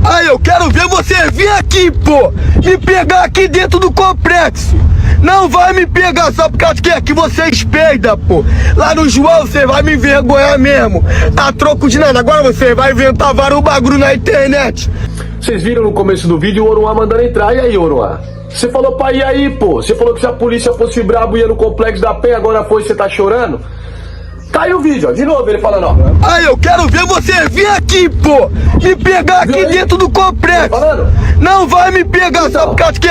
Aí eu quero ver você vir aqui, pô, me pegar aqui dentro do complexo. Não vai me pegar só por causa que aqui você espeida, pô. Lá no João você vai me envergonhar mesmo. A troco de nada, agora você vai inventar vários bagulho na internet. Vocês viram no começo do vídeo o Oruan mandando entrar, e aí, Oruan? Você falou pra ir aí, pô. Você falou que se a polícia fosse brabo ia no Complexo da Penha, agora foi, você tá chorando? Tá aí o vídeo, ó, de novo ele falando, ó. Aí eu quero ver você vir aqui, pô, me pegar aqui dentro do complexo. Não vai me pegar só por causa que...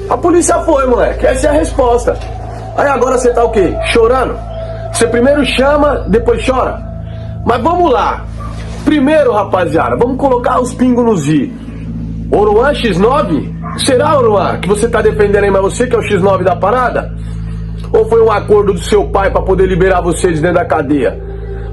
A polícia foi, moleque, essa é a resposta. Aí agora você tá o quê? Chorando? Você primeiro chama, depois chora? Mas vamos lá. Primeiro, rapaziada, vamos colocar os pingos nos i. Oruan X9? Será, Oruan, que você tá defendendo aí, mas você que é o X9 da parada? Ou foi um acordo do seu pai pra poder liberar você de dentro da cadeia?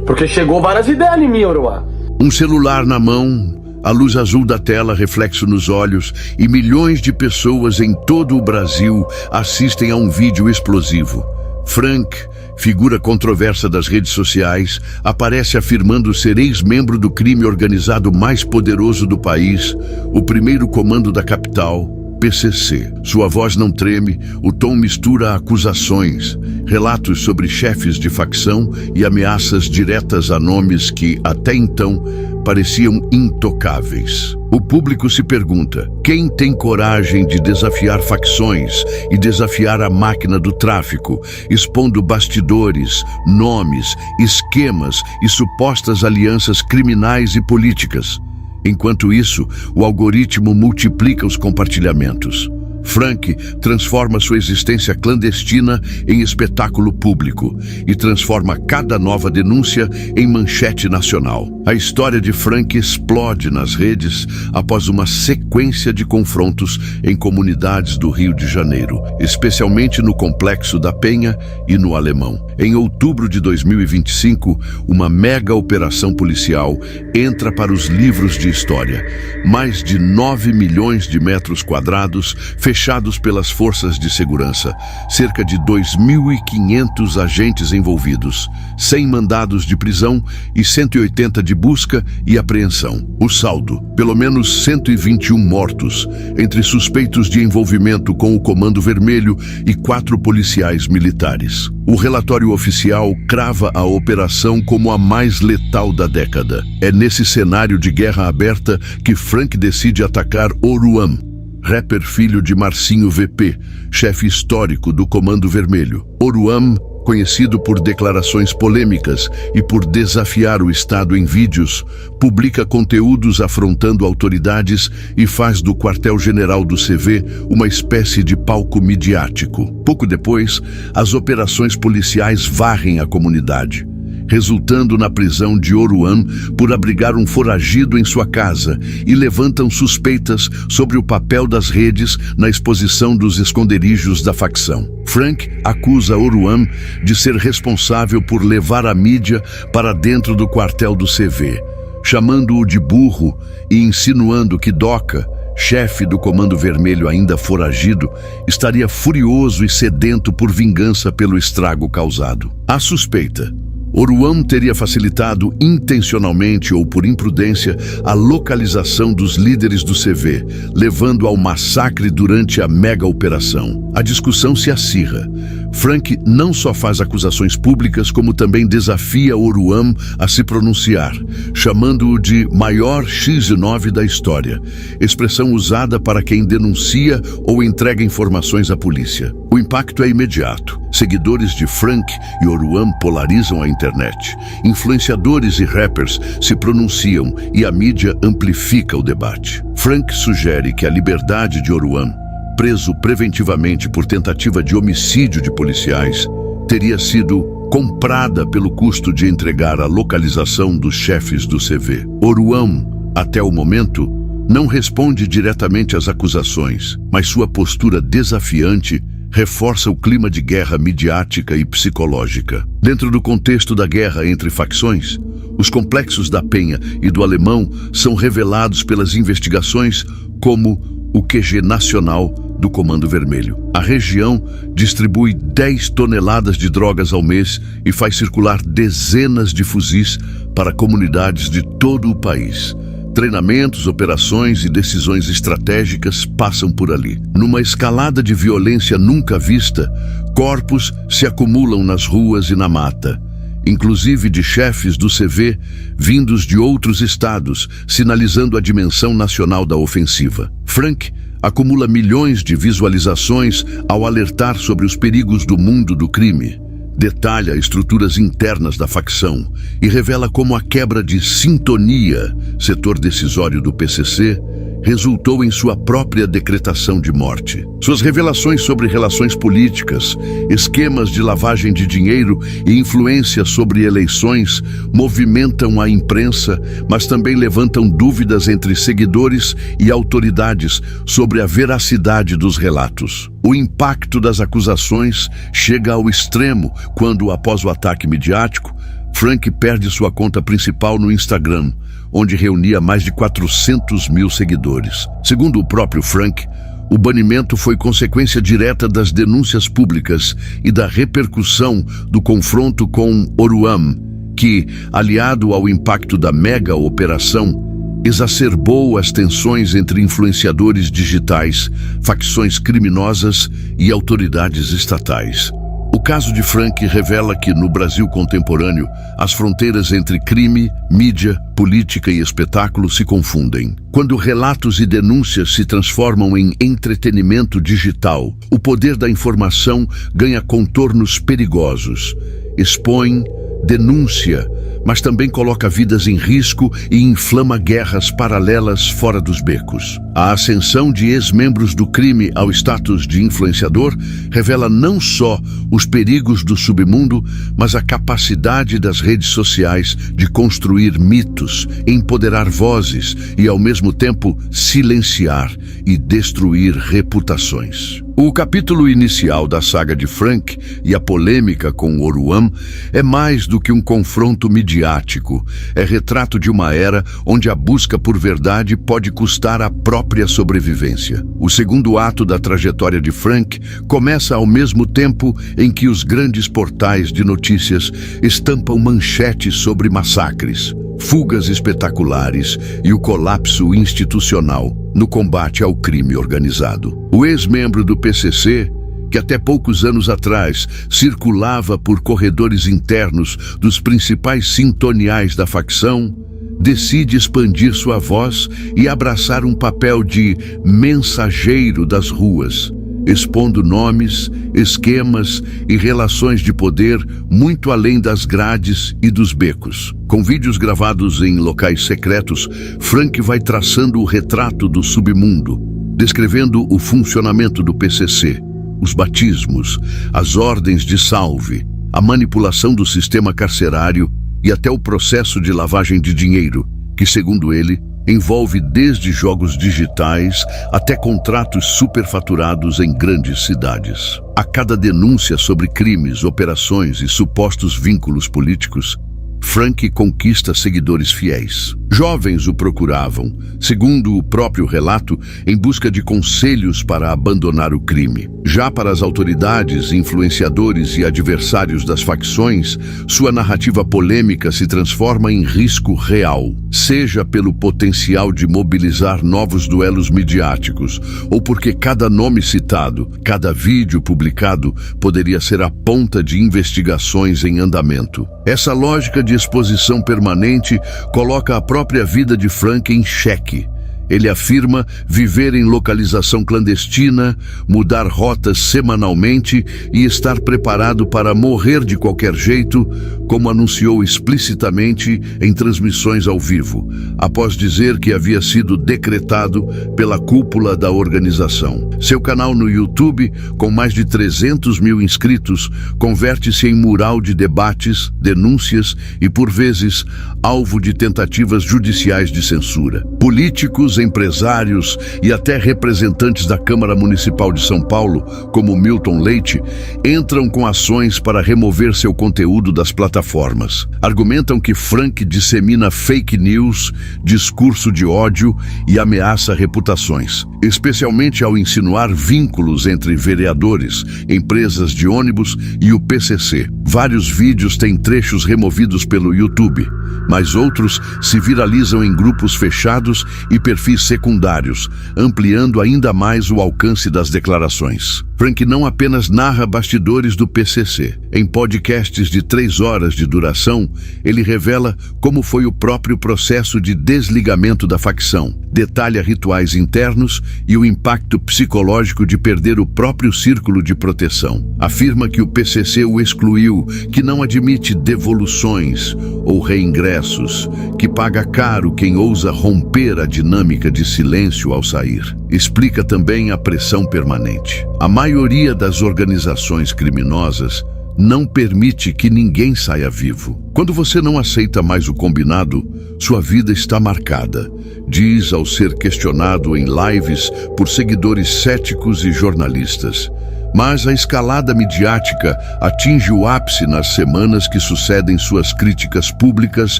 Porque chegou várias ideias em mim, Oruan. Um celular na mão, a luz azul da tela, reflexo nos olhos, e milhões de pessoas em todo o Brasil assistem a um vídeo explosivo. Frank, figura controversa das redes sociais, aparece afirmando ser ex-membro do crime organizado mais poderoso do país, o primeiro comando da capital, PCC. Sua voz não treme, o tom mistura acusações, relatos sobre chefes de facção e ameaças diretas a nomes que, até então, pareciam intocáveis. O público se pergunta: quem tem coragem de desafiar facções e desafiar a máquina do tráfico, expondo bastidores, nomes, esquemas e supostas alianças criminais e políticas? Enquanto isso, o algoritmo multiplica os compartilhamentos. Frank transforma sua existência clandestina em espetáculo público e transforma cada nova denúncia em manchete nacional. A história de Frank explode nas redes após uma sequência de confrontos em comunidades do Rio de Janeiro, especialmente no Complexo da Penha e no Alemão. Em outubro de 2025, uma mega operação policial entra para os livros de história. Mais de 9 milhões de metros quadrados fechados pelas forças de segurança, cerca de 2.500 agentes envolvidos, 100 mandados de prisão e 180 de busca e apreensão. O saldo, pelo menos 121 mortos, entre suspeitos de envolvimento com o Comando Vermelho e 4 policiais militares. O relatório oficial crava a operação como a mais letal da década. É nesse cenário de guerra aberta que Frank decide atacar Oruan, rapper filho de Marcinho VP, chefe histórico do Comando Vermelho. Oruan, conhecido por declarações polêmicas e por desafiar o Estado em vídeos, publica conteúdos afrontando autoridades e faz do quartel-general do CV uma espécie de palco midiático. Pouco depois, as operações policiais varrem a comunidade, resultando na prisão de Oruan por abrigar um foragido em sua casa, e levantam suspeitas sobre o papel das redes na exposição dos esconderijos da facção. Frank acusa Oruan de ser responsável por levar a mídia para dentro do quartel do CV, chamando-o de burro e insinuando que Doca, chefe do Comando Vermelho ainda foragido, estaria furioso e sedento por vingança pelo estrago causado. A suspeita: Oruan teria facilitado intencionalmente ou por imprudência a localização dos líderes do CV, levando ao massacre durante a mega operação. A discussão se acirra. Frank não só faz acusações públicas, como também desafia Oruan a se pronunciar, chamando-o de maior X9 da história, expressão usada para quem denuncia ou entrega informações à polícia. O impacto é imediato. Seguidores de Frank e Oruan polarizam a internet. Influenciadores e rappers se pronunciam e a mídia amplifica o debate. Frank sugere que a liberdade de Oruan, preso preventivamente por tentativa de homicídio de policiais, teria sido comprada pelo custo de entregar a localização dos chefes do CV. Oruan, até o momento, não responde diretamente às acusações, mas sua postura desafiante reforça o clima de guerra midiática e psicológica. Dentro do contexto da guerra entre facções, os complexos da Penha e do Alemão são revelados pelas investigações como o QG nacional do Comando Vermelho. A região distribui 10 toneladas de drogas ao mês e faz circular dezenas de fuzis para comunidades de todo o país, Treinamentos, operações e decisões estratégicas passam por ali. Numa escalada de violência nunca vista, corpos se acumulam nas ruas e na mata, inclusive de chefes do CV vindos de outros estados, sinalizando a dimensão nacional da ofensiva. Frank acumula milhões de visualizações ao alertar sobre os perigos do mundo do crime. Detalha estruturas internas da facção e revela como a quebra de sintonia, setor decisório do PCC, resultou em sua própria decretação de morte. Suas revelações sobre relações políticas, esquemas de lavagem de dinheiro e influência sobre eleições movimentam a imprensa, mas também levantam dúvidas entre seguidores e autoridades sobre a veracidade dos relatos. O impacto das acusações chega ao extremo quando, após o ataque midiático, Frank perde sua conta principal no Instagram, onde reunia mais de 400 mil seguidores. Segundo o próprio Frank, o banimento foi consequência direta das denúncias públicas e da repercussão do confronto com Oruam, que, aliado ao impacto da mega operação, exacerbou as tensões entre influenciadores digitais, facções criminosas e autoridades estatais. O caso de Frank revela que, no Brasil contemporâneo, as fronteiras entre crime, mídia, política e espetáculo se confundem. Quando relatos e denúncias se transformam em entretenimento digital, o poder da informação ganha contornos perigosos. Expõe, denuncia, mas também coloca vidas em risco e inflama guerras paralelas fora dos becos. A ascensão de ex-membros do crime ao status de influenciador revela não só os perigos do submundo, mas a capacidade das redes sociais de construir mitos, empoderar vozes e, ao mesmo tempo, silenciar e destruir reputações. O capítulo inicial da saga de Frank e a polêmica com Oruam é mais do que um confronto midiático. É retrato de uma era onde a busca por verdade pode custar a própria sobrevivência. O segundo ato da trajetória de Frank começa ao mesmo tempo em que os grandes portais de notícias estampam manchetes sobre massacres, fugas espetaculares e o colapso institucional no combate ao crime organizado. O ex-membro do PCC, que até poucos anos atrás circulava por corredores internos dos principais sintoniais da facção, decide expandir sua voz e abraçar um papel de mensageiro das ruas, expondo nomes, esquemas e relações de poder muito além das grades e dos becos. Com vídeos gravados em locais secretos, Frank vai traçando o retrato do submundo, descrevendo o funcionamento do PCC, os batismos, as ordens de salve, a manipulação do sistema carcerário e até o processo de lavagem de dinheiro, que, segundo ele, envolve desde jogos digitais até contratos superfaturados em grandes cidades. A cada denúncia sobre crimes, operações e supostos vínculos políticos, Frank conquista seguidores fiéis. Jovens o procuravam, segundo o próprio relato, em busca de conselhos para abandonar o crime. Já para as autoridades, influenciadores e adversários das facções, sua narrativa polêmica se transforma em risco real, seja pelo potencial de mobilizar novos duelos midiáticos, ou porque cada nome citado, cada vídeo publicado, poderia ser a ponta de investigações em andamento. Essa lógica de exposição permanente coloca a própria vida de Frank em xeque. Ele afirma viver em localização clandestina, mudar rotas semanalmente e estar preparado para morrer de qualquer jeito, como anunciou explicitamente em transmissões ao vivo, após dizer que havia sido decretado pela cúpula da organização. Seu canal no YouTube, com mais de 300 mil inscritos, converte-se em mural de debates, denúncias e, por vezes, alvo de tentativas judiciais de censura. Políticos, empresários e até representantes da Câmara Municipal de São Paulo, como Milton Leite, entram com ações para remover seu conteúdo das plataformas. Argumentam que Frank dissemina fake news, discurso de ódio e ameaça reputações. especialmente ao insinuar vínculos entre vereadores, empresas de ônibus e o PCC. Vários vídeos têm trechos removidos pelo YouTube, mas outros se viralizam em grupos fechados e perfis secundários, ampliando ainda mais o alcance das declarações. Frank não apenas narra bastidores do PCC. Em podcasts de 3 horas de duração, ele revela como foi o próprio processo de desligamento da facção, detalha rituais internos e o impacto psicológico de perder o próprio círculo de proteção. Afirma que o PCC o excluiu, que não admite devoluções ou reingressos, que paga caro quem ousa romper a dinâmica de silêncio ao sair. Explica também a pressão permanente. A maioria das organizações criminosas não permite que ninguém saia vivo. Quando você não aceita mais o combinado, sua vida está marcada, diz ao ser questionado em lives por seguidores céticos e jornalistas. Mas a escalada midiática atinge o ápice nas semanas que sucedem suas críticas públicas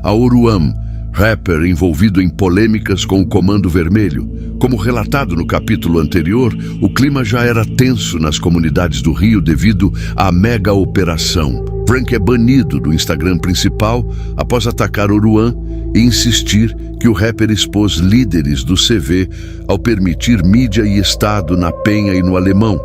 a Oruan, rapper envolvido em polêmicas com o Comando Vermelho. Como relatado no capítulo anterior, o clima já era tenso nas comunidades do Rio devido à mega operação. Frank é banido do Instagram principal após atacar Oruan e insistir que o rapper expôs líderes do CV ao permitir mídia e Estado na Penha e no Alemão,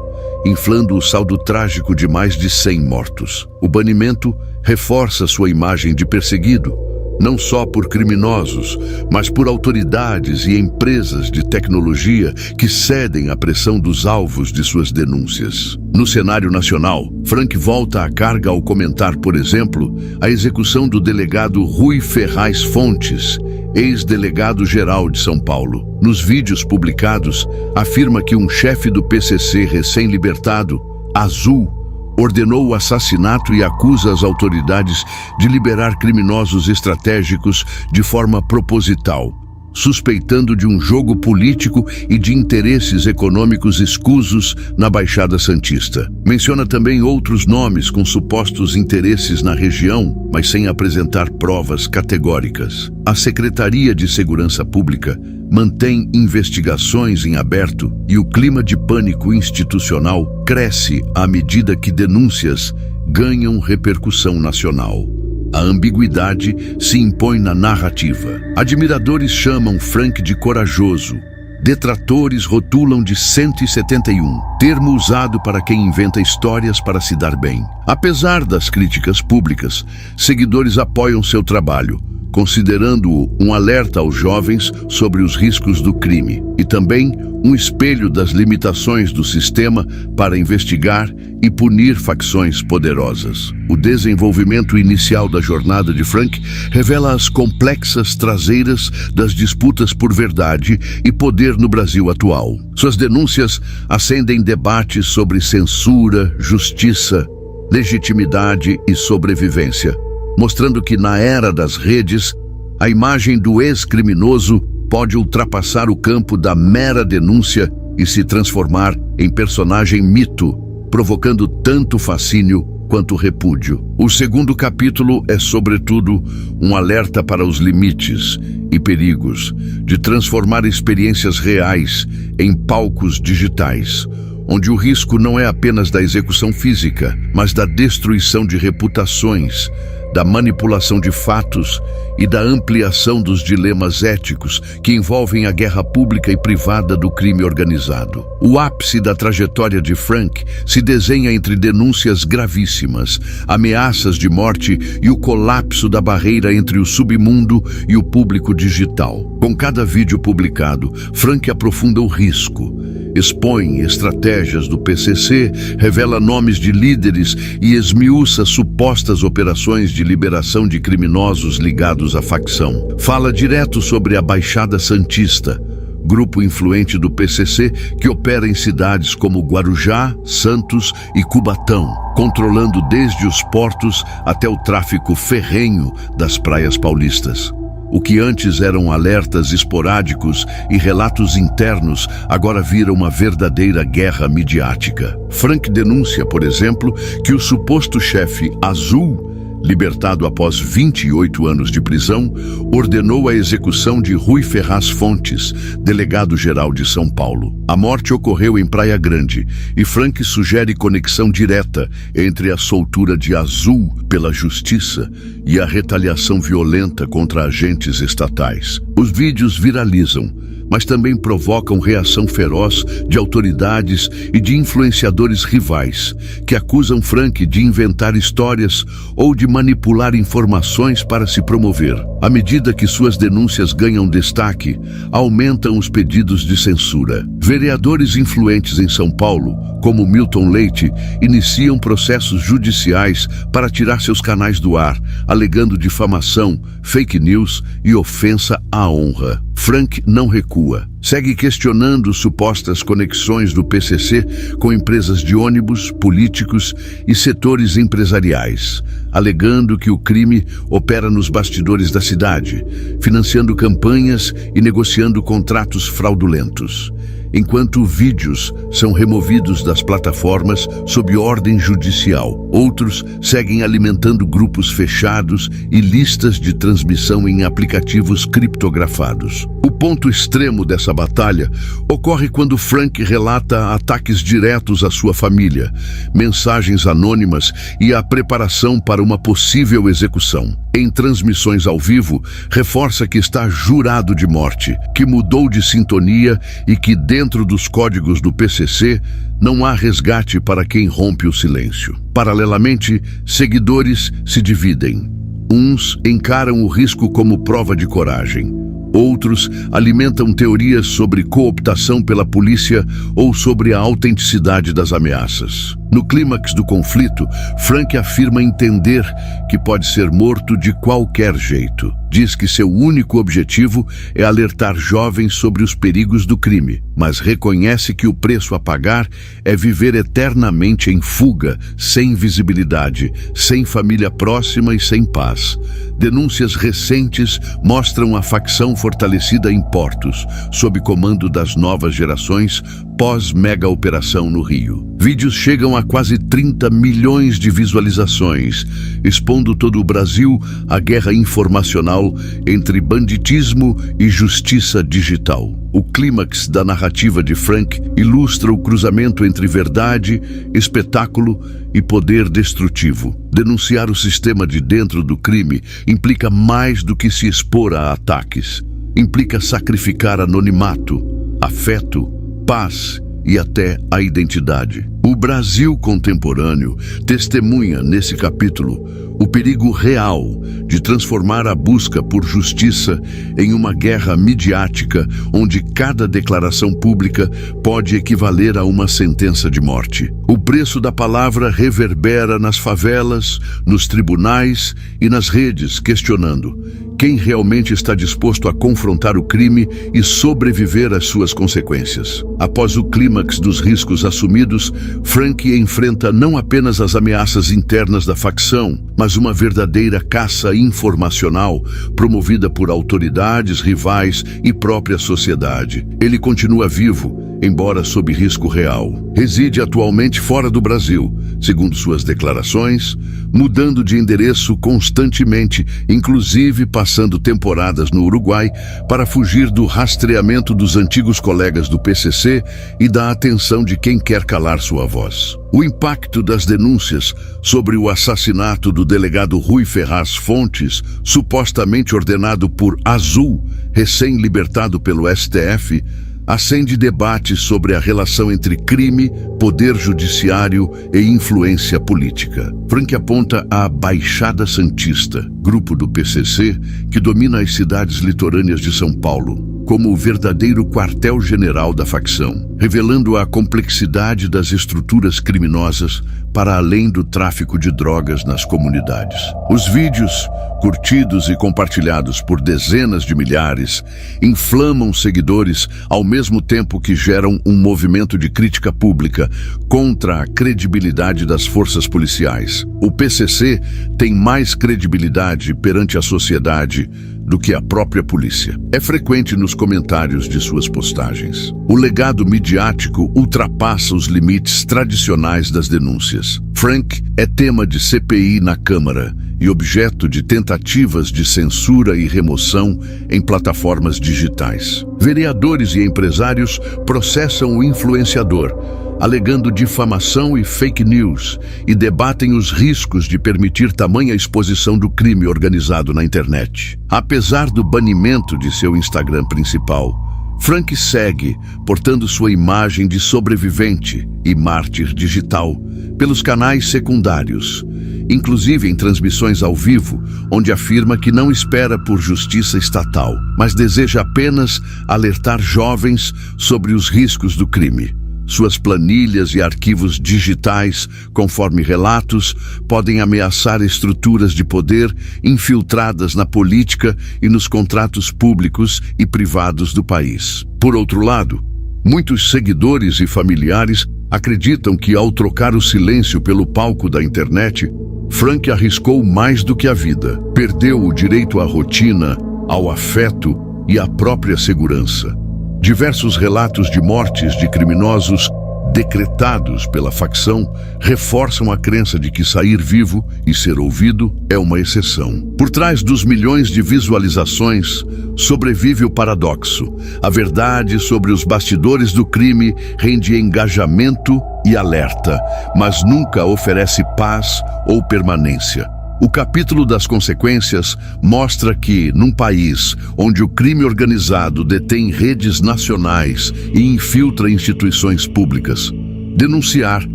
inflando o saldo trágico de mais de 100 mortos. O banimento reforça sua imagem de perseguido, não só por criminosos, mas por autoridades e empresas de tecnologia que cedem à pressão dos alvos de suas denúncias. No cenário nacional, Frank volta à carga ao comentar, por exemplo, a execução do delegado Rui Ferraz Fontes, ex-delegado-geral de São Paulo. Nos vídeos publicados, afirma que um chefe do PCC recém-libertado, Azul, ordenou o assassinato e acusa as autoridades de liberar criminosos estratégicos de forma proposital, suspeitando de um jogo político e de interesses econômicos escusos na Baixada Santista. Menciona também outros nomes com supostos interesses na região, mas sem apresentar provas categóricas. A Secretaria de Segurança Pública mantém investigações em aberto e o clima de pânico institucional cresce à medida que denúncias ganham repercussão nacional. A ambiguidade se impõe na narrativa. Admiradores chamam Frank de corajoso. Detratores rotulam de 171, termo usado para quem inventa histórias para se dar bem. Apesar das críticas públicas, seguidores apoiam seu trabalho, considerando-o um alerta aos jovens sobre os riscos do crime e também um espelho das limitações do sistema para investigar e punir facções poderosas. O desenvolvimento inicial da jornada de Frank revela as complexas traseiras das disputas por verdade e poder no Brasil atual. Suas denúncias acendem debates sobre censura, justiça, legitimidade e sobrevivência, mostrando que na era das redes, a imagem do ex-criminoso pode ultrapassar o campo da mera denúncia e se transformar em personagem mito, provocando tanto fascínio quanto repúdio. O segundo capítulo é, sobretudo, um alerta para os limites e perigos de transformar experiências reais em palcos digitais, onde o risco não é apenas da execução física, mas da destruição de reputações, da manipulação de fatos e da ampliação dos dilemas éticos que envolvem a guerra pública e privada do crime organizado. O ápice da trajetória de Frank se desenha entre denúncias gravíssimas, ameaças de morte e o colapso da barreira entre o submundo e o público digital. Com cada vídeo publicado, Frank aprofunda o risco, expõe estratégias do PCC, revela nomes de líderes e esmiuça supostas operações de liberação de criminosos ligados à facção. Fala direto sobre a Baixada Santista, grupo influente do PCC que opera em cidades como Guarujá, Santos e Cubatão, controlando desde os portos até o tráfico ferrenho das praias paulistas. O que antes eram alertas esporádicos e relatos internos, agora vira uma verdadeira guerra midiática. Frank denuncia, por exemplo, que o suposto chefe Azul libertado após 28 anos de prisão, ordenou a execução de Rui Ferraz Fontes, delegado-geral de São Paulo. A morte ocorreu em Praia Grande e Frank sugere conexão direta entre a soltura de Azul pela justiça e a retaliação violenta contra agentes estatais. Os vídeos viralizam, mas também provocam reação feroz de autoridades e de influenciadores rivais, que acusam Frank de inventar histórias ou de manipular informações para se promover. À medida que suas denúncias ganham destaque, aumentam os pedidos de censura. Vereadores influentes em São Paulo, como Milton Leite, iniciam processos judiciais para tirar seus canais do ar, alegando difamação, fake news e ofensa à honra. Frank não recua. Segue questionando supostas conexões do PCC com empresas de ônibus, políticos e setores empresariais, alegando que o crime opera nos bastidores da cidade, financiando campanhas e negociando contratos fraudulentos. Enquanto vídeos são removidos das plataformas sob ordem judicial, outros seguem alimentando grupos fechados e listas de transmissão em aplicativos criptografados. O ponto extremo dessa batalha ocorre quando Frank relata ataques diretos à sua família, mensagens anônimas e a preparação para uma possível execução. Em transmissões ao vivo, reforça que está jurado de morte, que mudou de sintonia e que dentro dos códigos do PCC não há resgate para quem rompe o silêncio. Paralelamente, seguidores se dividem. Uns encaram o risco como prova de coragem. Outros alimentam teorias sobre cooptação pela polícia ou sobre a autenticidade das ameaças. No clímax do conflito, Frank afirma entender que pode ser morto de qualquer jeito. Diz que seu único objetivo é alertar jovens sobre os perigos do crime, mas reconhece que o preço a pagar é viver eternamente em fuga, sem visibilidade, sem família próxima e sem paz. Denúncias recentes mostram a facção fortalecida em Portos, sob comando das novas gerações, pós-mega operação no Rio. Vídeos chegam a quase 30 milhões de visualizações, expondo todo o Brasil à guerra informacional entre banditismo e justiça digital. O clímax da narrativa de Frank ilustra o cruzamento entre verdade, espetáculo e poder destrutivo. Denunciar o sistema de dentro do crime implica mais do que se expor a ataques. Implica sacrificar anonimato, afeto, paz e até a identidade. O Brasil contemporâneo testemunha, nesse capítulo, o perigo real de transformar a busca por justiça em uma guerra midiática onde cada declaração pública pode equivaler a uma sentença de morte. O preço da palavra reverbera nas favelas, nos tribunais e nas redes, questionando quem realmente está disposto a confrontar o crime e sobreviver às suas consequências. Após o clímax dos riscos assumidos, Frank enfrenta não apenas as ameaças internas da facção, mas uma verdadeira caça informacional promovida por autoridades, rivais e própria sociedade. Ele continua vivo, embora sob risco real. Reside atualmente fora do Brasil, segundo suas declarações, mudando de endereço constantemente, inclusive passando temporadas no Uruguai para fugir do rastreamento dos antigos colegas do PCC e da atenção de quem quer calar sua voz. O impacto das denúncias sobre o assassinato do delegado Rui Ferraz Fontes, supostamente ordenado por Azul, recém-libertado pelo STF, acende debates sobre a relação entre crime, poder judiciário e influência política. Frank aponta a Baixada Santista, grupo do PCC, que domina as cidades litorâneas de São Paulo, como o verdadeiro quartel-general da facção, revelando a complexidade das estruturas criminosas para além do tráfico de drogas nas comunidades. Os vídeos, curtidos e compartilhados por dezenas de milhares, inflamam seguidores ao mesmo tempo que geram um movimento de crítica pública contra a credibilidade das forças policiais. O PCC tem mais credibilidade perante a sociedade do que a própria polícia. É frequente nos comentários de suas postagens. O legado midiático ultrapassa os limites tradicionais das denúncias. Frank é tema de CPI na Câmara e objeto de tentativas de censura e remoção em plataformas digitais. Vereadores e empresários processam o influenciador, alegando difamação e fake news, e debatem os riscos de permitir tamanha exposição do crime organizado na internet. Apesar do banimento de seu Instagram principal, Frank segue portando sua imagem de sobrevivente e mártir digital pelos canais secundários, inclusive em transmissões ao vivo, onde afirma que não espera por justiça estatal, mas deseja apenas alertar jovens sobre os riscos do crime. Suas planilhas e arquivos digitais, conforme relatos, podem ameaçar estruturas de poder infiltradas na política e nos contratos públicos e privados do país. Por outro lado, muitos seguidores e familiares acreditam que, ao trocar o silêncio pelo palco da internet, Frank arriscou mais do que a vida. Perdeu o direito à rotina, ao afeto e à própria segurança. Diversos relatos de mortes de criminosos decretados pela facção reforçam a crença de que sair vivo e ser ouvido é uma exceção. Por trás dos milhões de visualizações, sobrevive o paradoxo. A verdade sobre os bastidores do crime rende engajamento e alerta, mas nunca oferece paz ou permanência. O capítulo das consequências mostra que, num país onde o crime organizado detém redes nacionais e infiltra instituições públicas, denunciar,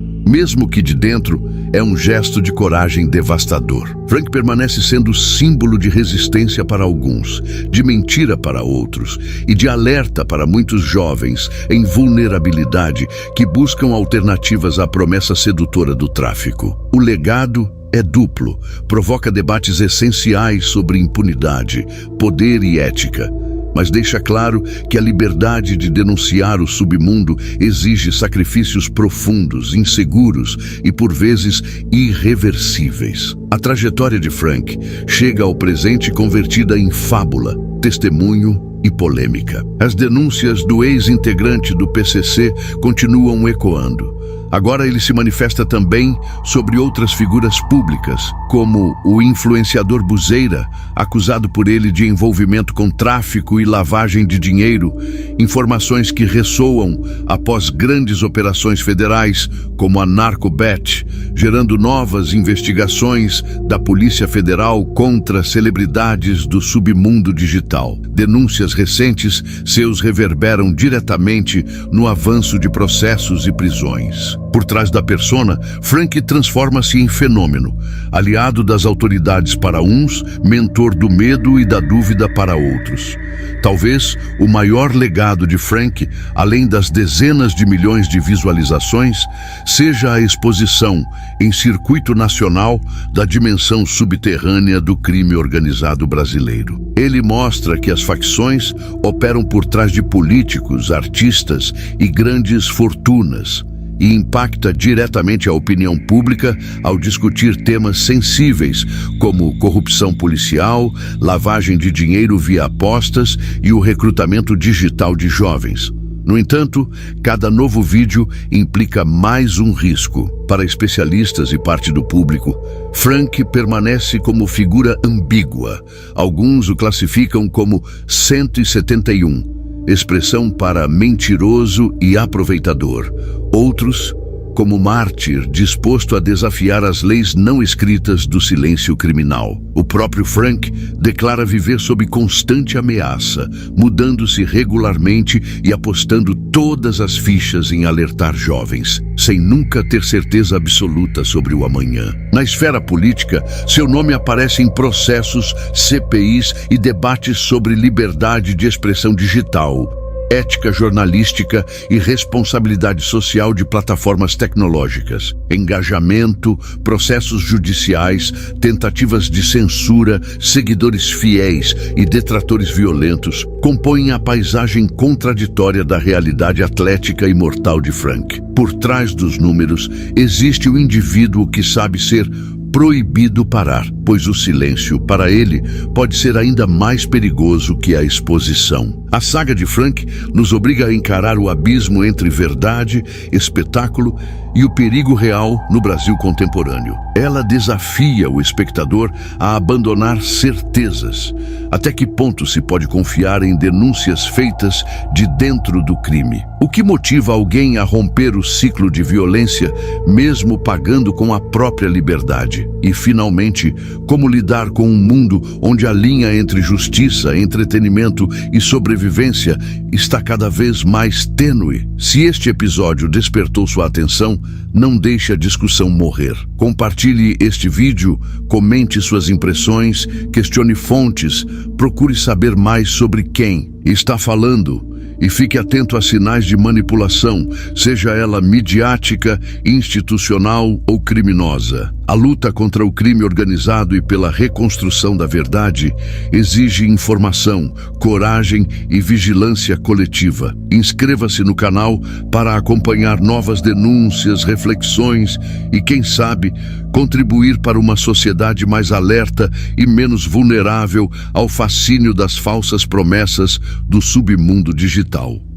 mesmo que de dentro, é um gesto de coragem devastador. Frank permanece sendo símbolo de resistência para alguns, de mentira para outros e de alerta para muitos jovens em vulnerabilidade que buscam alternativas à promessa sedutora do tráfico. O legado é duplo, provoca debates essenciais sobre impunidade, poder e ética, mas deixa claro que a liberdade de denunciar o submundo exige sacrifícios profundos, inseguros e, por vezes, irreversíveis. A trajetória de Frank chega ao presente convertida em fábula, testemunho e polêmica. As denúncias do ex-integrante do PCC continuam ecoando. Agora ele se manifesta também sobre outras figuras públicas, como o influenciador Buzeira, acusado por ele de envolvimento com tráfico e lavagem de dinheiro, informações que ressoam após grandes operações federais, como a Narcobet, gerando novas investigações da Polícia Federal contra celebridades do submundo digital. Denúncias recentes seus reverberam diretamente no avanço de processos e prisões. Por trás da persona, Frank transforma-se em fenômeno, aliado das autoridades para uns, mentor do medo e da dúvida para outros. Talvez o maior legado de Frank, além das dezenas de milhões de visualizações, seja a exposição, em circuito nacional, da dimensão subterrânea do crime organizado brasileiro. Ele mostra que as facções operam por trás de políticos, artistas e grandes fortunas, e impacta diretamente a opinião pública ao discutir temas sensíveis como corrupção policial, lavagem de dinheiro via apostas e o recrutamento digital de jovens. No entanto, cada novo vídeo implica mais um risco. Para especialistas e parte do público, Frank permanece como figura ambígua. Alguns o classificam como 171, expressão para mentiroso e aproveitador. Outros, como mártir disposto a desafiar as leis não escritas do silêncio criminal. O próprio Frank declara viver sob constante ameaça, mudando-se regularmente e apostando todas as fichas em alertar jovens, sem nunca ter certeza absoluta sobre o amanhã. Na esfera política, seu nome aparece em processos, CPIs e debates sobre liberdade de expressão digital, ética jornalística e responsabilidade social de plataformas tecnológicas, engajamento, processos judiciais, tentativas de censura, seguidores fiéis e detratores violentos compõem a paisagem contraditória da realidade atlética e mortal de Frank. Por trás dos números, existe o indivíduo que sabe ser proibido parar. pois o silêncio, para ele, pode ser ainda mais perigoso que a exposição. A saga de Frank nos obriga a encarar o abismo entre verdade, espetáculo e o perigo real no Brasil contemporâneo. Ela desafia o espectador a abandonar certezas. Até que ponto se pode confiar em denúncias feitas de dentro do crime? O que motiva alguém a romper o ciclo de violência, mesmo pagando com a própria liberdade? E, finalmente, como lidar com um mundo onde a linha entre justiça, entretenimento e sobrevivência está cada vez mais tênue? Se este episódio despertou sua atenção, não deixe a discussão morrer. Compartilhe este vídeo, comente suas impressões, questione fontes, procure saber mais sobre quem está falando e fique atento a sinais de manipulação, seja ela midiática, institucional ou criminosa. A luta contra o crime organizado e pela reconstrução da verdade exige informação, coragem e vigilância coletiva. Inscreva-se no canal para acompanhar novas denúncias, reflexões e, quem sabe, contribuir para uma sociedade mais alerta e menos vulnerável ao fascínio das falsas promessas do submundo digital.